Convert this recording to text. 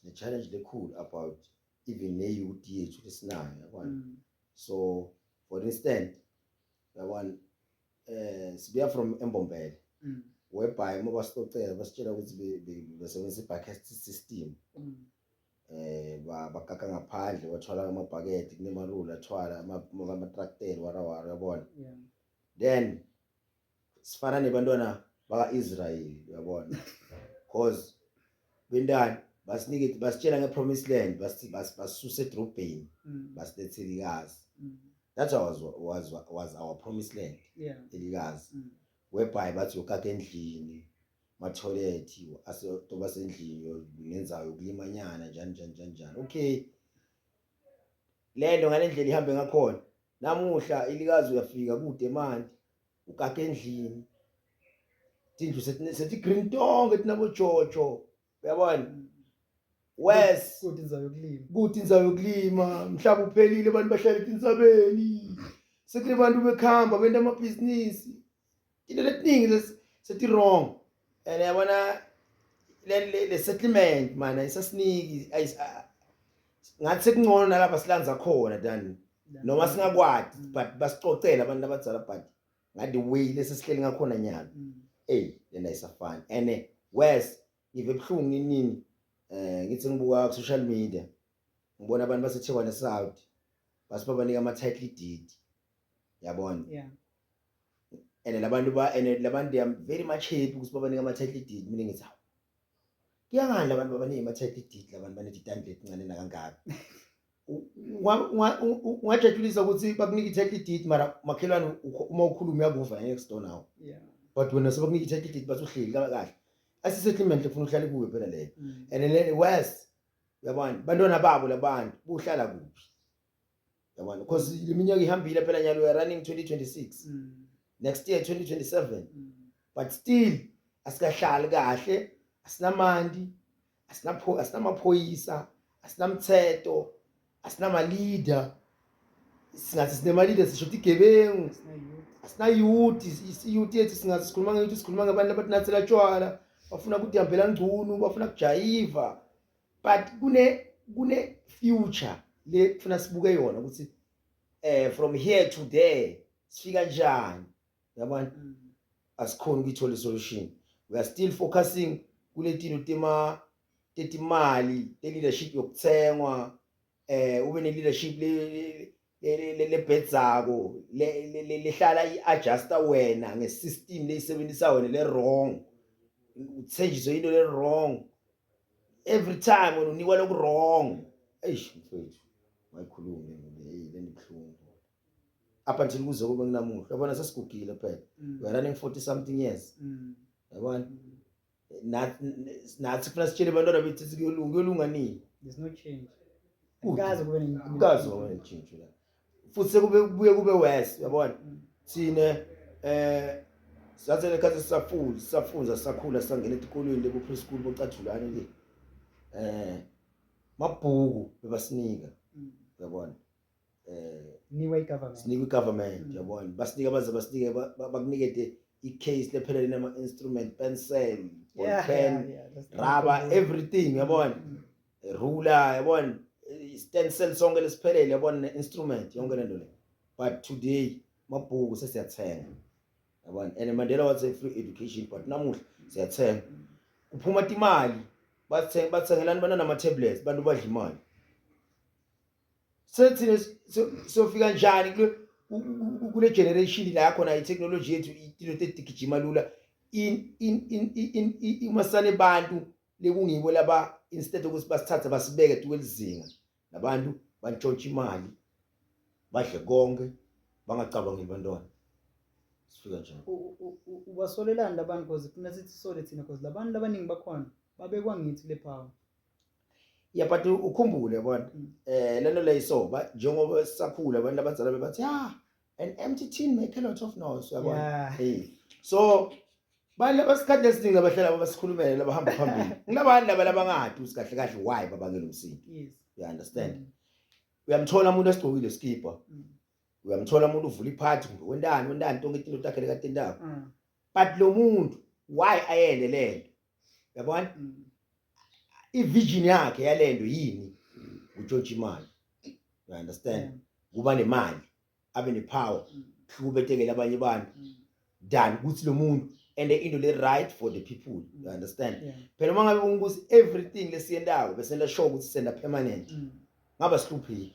the challenge lekhulu about even ne-youth yethu lesinayo yabona. So for instance yabona sibuya from Embombela whereby uma basicocela basitshela ukuthi besebenzisa i-bucket system bagaka ngaphandle bathwala amabhaketi kunemalula athwala ama-tractor warawara yabona. Then sifana nebantwana baka-Israel yabona because bendani basitshela nge-promised land basisusa edrobheni basilethe elikazi. That was our promised land elikazi whereby bathi ukaka endlini ma-toilet asetoba sendlini ngenzayo yokulimanyana njani. Okay, lento ngale ndlela ihambe ngakhona namuhla ilikazi uyafika kude manje ukaka endlini tindlu sethi green tongue etinabo Jojo uyabona. Wes kuthi inzayo yokulima mhlaba uphelile abantu bahlala etinzabeni sekule bantu bekhamba benda amabhizinisi into letiningi sethi wrong. And yabona le settlement mana isasiniki ngathi sekungcono nalapha silanza khona than noma singakwadi but basicocela abantu abadzala but ngadi way lesisihleli ngakhona nyalo lena isafana. And Wes ngive ebhlungu nini ngithi ngibuka ku social media ngibona abantu baseThekwani South basibabanika ama-title deed yabona. And labantu they are very much happy ukuthi babanika ama-title deed. Mina ngithi hawu kuyangani labantu babanika ama-title deed labantu baneditandle encane nakangaka. Ungajatshulisa ukuthi bakunika i-title deed mara makhelwane uma ukhuluma uyakuva next door now. But wena sebakunika i-title deed bathi uhleli kahle asi-settlement lefuna uhlale kuwe phela leyo. And then West yabona bantwana babo labantu buhlala kuphi yabona because leminyaka ihambile phela nyalo we are running 2026 next year 2027 but still asikahlali kahle, asinamandi, asinamaphoyisa, asinamthetho, asinama-leader. Singathi sinema-leader sisho ukuthi igebengu, asina-youth, iyouth yethu singathi sikhuluma ngeyouth sikhuluma ngabantu abatinathela tshwala bafuna ukudihambela ngcunu, bafuna kujayiva. But kune future le kufuna sibuke yona ukuthi from here to there sifika njani yabona. Asikhona ukuyithola isolution. We are still focusing kule tinto tetimali, leadership yokuthengwa, ube ne-leadership lebhedzako lehlala i-adjusta wena nge-system leyisebenzisa wena le-wrong, uthenjiswe into le-wrong every time wena unikwa loku-wrong. Eish mfowethu mayikhulume le ndibuhlungu up until kuze kube kunamuhla yabona sesigugile phela. We are running 40 something years yabona. Nathi funa sitshele bantwana bethu kuyolunga nini. There's no change. Kaze kube ne-change la futhi sekubuye kube worse yabona. Thina sathele khathi sisafunza sisakhula sangena esikolweni lebu preschool bocathulane le mabhuku bebasinika yabona. Niwe government. Sinikwe government yabona. Basinika baze basinike bakunikete i-case lephelele nama-instrument, pencil, ball pen, rubber, everything yabona. Ruler yabona, stencil sonke lesiphelele yabona, instrument yonke lento le. But today mabhuku sesiyathenga yabona. And Mandela was a free education but namuhla siyathenga. Kuphuma imali bathengelana bana nama-tablets bantu badla imali. Sethina sofika njani kule generation la khona i-technology yethu into etigijima lula umasane bantu lekungibo laba instead ukuthi basithathe basibeke tukwelizinga nabantu bantshontsha imali badle konke bangacabangeli bantwana. Sifika njani ubasolelani labantu because kuna sithi sole thina because labantu abaningi bakhona babekwa ngithi le power. Yeah, but ukhumbule yabona lento leyiso njengoba sisakhula abantu abadzala bebathi an empty tin make a lot of noise yabona. So bale basikhathi lesiningi abahlala basikhulumele labahamba phambili kunabantu laba labangadi usikahle kahle why babangela umsindo. Yes, you understand. Uyamthola umuntu esigqokile iskipa, uyamthola umuntu uvula iphathi wendani tonke izinto takhe lekatendako. But lo muntu why ayele lento yabona. i-vision yakhe yalento yini utshontsha imali. You understand? Kuba nemali, abe nepower, hlukubetekele abanye abantu than ukuthi lo muntu and into le right for the people. You understand? Phela uma ngabe ukuthi everything lesiyendayo besenda show ukuthi senda permanent ngaba sihlupheki.